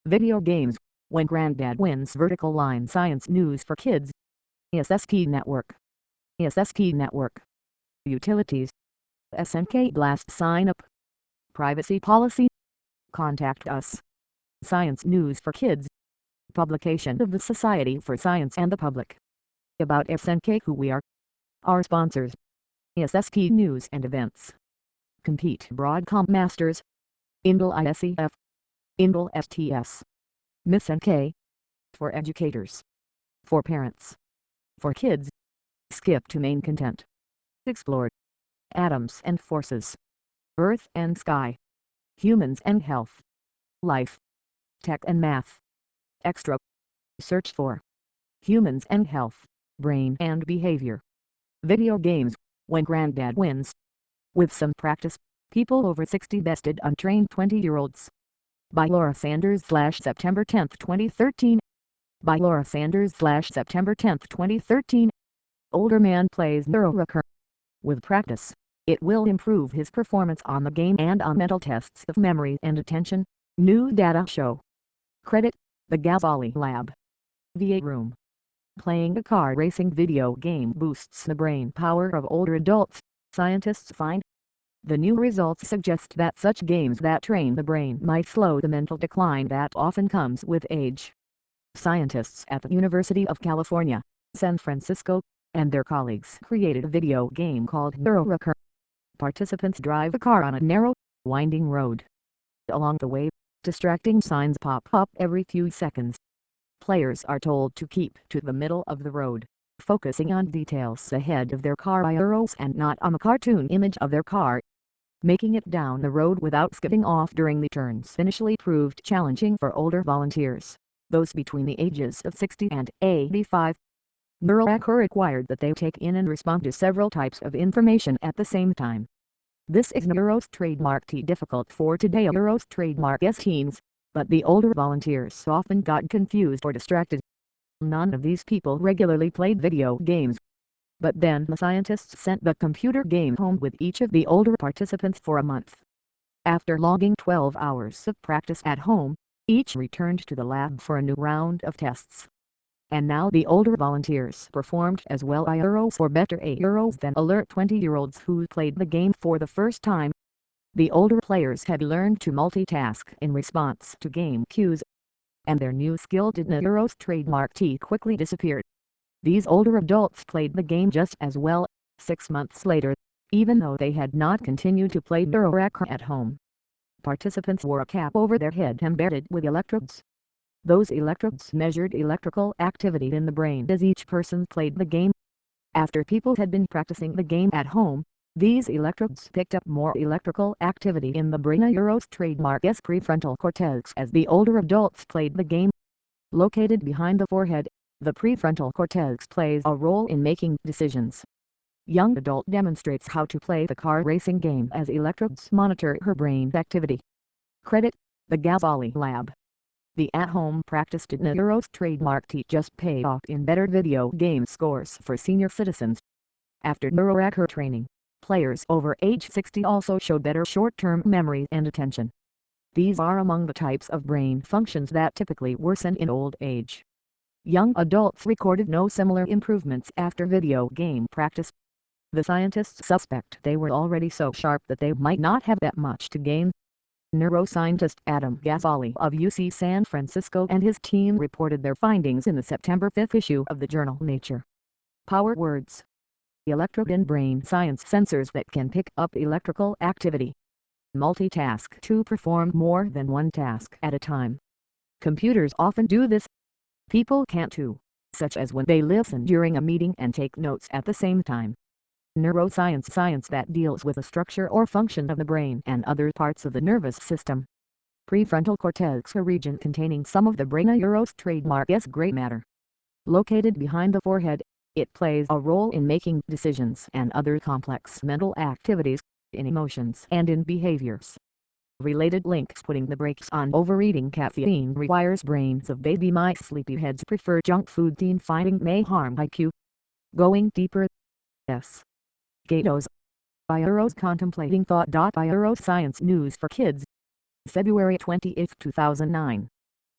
Video games, when Granddad wins. Vertical line science news for kids. SSP Network. SSP Network. Utilities. SNK Blast sign up. Privacy policy. Contact us. Science news for kids. Publication of the Society for Science and the Public. About SNK, who we are. Our sponsors. SSP News and Events. Compete Broadcom Masters. Indle ISEF. Indle STS. Miss NK. For educators. For parents. For kids. Skip to main content. Explore. Atoms and forces. Earth and sky. Humans and health. Life. Tech and math. Extra. Search for. Humans and health. Brain and behavior. Video games, when Granddad wins. With some practice, people over 60 bested untrained 20-year-olds. By Laura Sanders /September 10, 2013. By Laura Sanders /September 10, 2013. Older man plays neuroracer. With practice, it will improve his performance on the game and on mental tests of memory and attention, new data show. Credit, the Ghazali Lab. VA Room. Playing a car racing video game boosts the brain power of older adults, scientists find. The new results suggest that such games that train the brain might slow the mental decline that often comes with age. Scientists at the University of California, San Francisco, and their colleagues created a video game called neuroracer. Participants drive a car on a narrow, winding road. Along the way, distracting signs pop up every few seconds. Players are told to keep to the middle of the road, focusing on details ahead of their car by arrows and not on the cartoon image of their car. Making it down the road without skipping off during the turns initially proved challenging for older volunteers, those between the ages of 60 and 85. Neuroracer required that they take in and respond to several types of information at the same time. This is Neuro's trademark difficult for today Neuro's trademark teens, but the older volunteers often got confused or distracted. None of these people regularly played video games. But then the scientists sent the computer game home with each of the older participants for a month. After logging 12 hours of practice at home, each returned to the lab for a new round of tests. And now the older volunteers performed as well or better than alert 20-year-olds who played the game for the first time. The older players had learned to multitask in response to game cues, and their new skill did Neuro's trademark quickly disappeared. These older adults played the game just as well, 6 months later, even though they had not continued to play neuroracer at home. Participants wore a cap over their head embedded with electrodes. Those electrodes measured electrical activity in the brain as each person played the game. After people had been practicing the game at home, these electrodes picked up more electrical activity in the brain. Neuro's trademark prefrontal cortex as the older adults played the game. Located behind the forehead, the prefrontal cortex plays a role in making decisions. Young adult demonstrates how to play the car racing game as electrodes monitor her brain activity. Credit, the Ghazali Lab. The at-home practice did Neuro's trademark just pay off in better video game scores for senior citizens. After neuroracer training, players over age 60 also showed better short-term memory and attention. These are among the types of brain functions that typically worsen in old age. Young adults recorded no similar improvements after video game practice. The scientists suspect they were already so sharp that they might not have that much to gain. Neuroscientist Adam Ghazali of UC San Francisco and his team reported their findings in the September 5 issue of the journal Nature. Power words. Electrode and brain science sensors that can pick up electrical activity. Multitask to perform more than one task at a time. Computers often do this. People can't too, such as when they listen during a meeting and take notes at the same time. Neuroscience science that deals with a structure or function of the brain and other parts of the nervous system. Prefrontal cortex, a region containing some of the brain. Neuro's trademark gray matter. Located behind the forehead, it plays a role in making decisions and other complex mental activities, in emotions and in behaviors. Related links. Putting the brakes on overeating. Caffeine rewires brains of baby mice. Sleepyheads prefer junk food. Teen finding may harm IQ. Going deeper. S. Gatos. Bioros contemplating thought. Bioros science news for kids. February 28, 2009.